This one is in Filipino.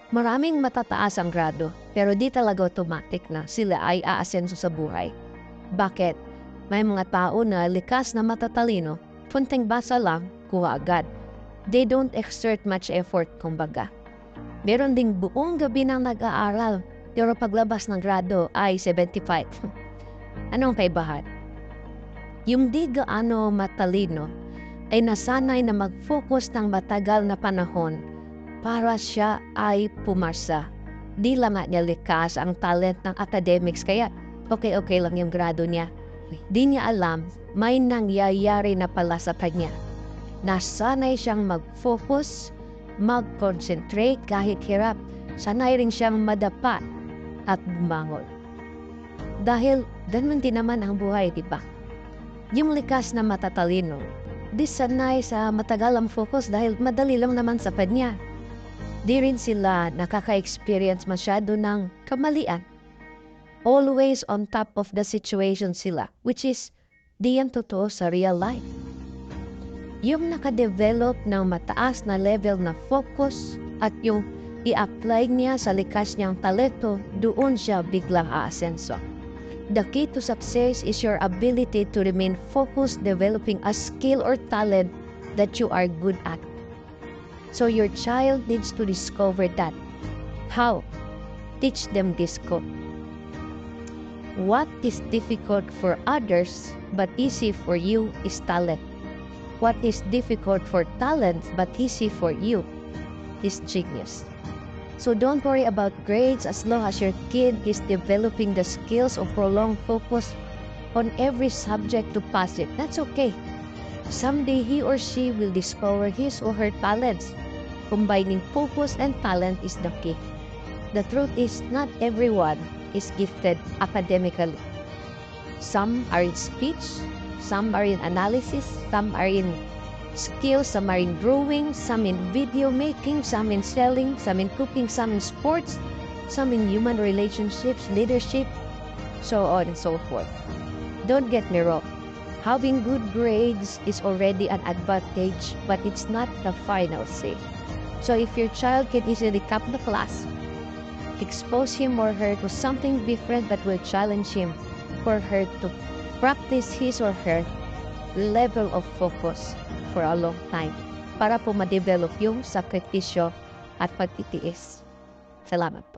Maraming matataas ang grado, pero di talaga automatic na sila ay aasenso sa buhay. Bakit? May mga tao na likas na matatalino, punting basa lang, kuha agad. They don't exert much effort, kumbaga. Meron ding buong gabi nang nag-aaral, pero paglabas ng grado ay 75. Anong kaibahan? Yung di gaano matalino ay nasanay na mag-focus ng matagal na panahon para siya ay pumarsa. Di lang nga niya likas ang talent ng academics, kaya okay lang yung grado niya. Di niya alam, may nangyayari na pala sa kanya. Nasanay siyang mag-focus, mag-concentrate kahit hirap. Sanay rin siyang madapa at bumangon. Dahil ganun din naman ang buhay, di ba? Yung likas na matatalino, di sanay sa matagal ang focus dahil madali lang naman sa kanya. Di rin sila nakaka-experience masyado ng kamalian. Always on top of the situation sila, which is di yan totoo sa real life. Yung nakadevelop ng mataas na level na focus at yung i-apply niya sa likas niyang talento, doon siya biglang aasenso. The key to success is your ability to remain focused, developing a skill or talent that you are good at. So your child needs to discover that. How? Teach them this quote. What is difficult for others but easy for you is talent. What is difficult for talent but easy for you is genius. So don't worry about grades as long as your kid is developing the skills of prolonged focus on every subject to pass it. That's okay. Someday he or she will discover his or her talents. Combining focus and talent is the key. The truth is not everyone is gifted academically. Some are in speech, some are in analysis, some are in skills, some are in drawing, some in video making, some in selling, some in cooking, some in sports, some in human relationships, leadership, so on and so forth. Don't get me wrong. Having good grades is already an advantage, but it's not the final say. So if your child can easily top the class, expose him or her to something different that will challenge him for her to practice his or her level of focus for a long time para po ma-develop yung sakripisyo at pagtitiis. Salamat.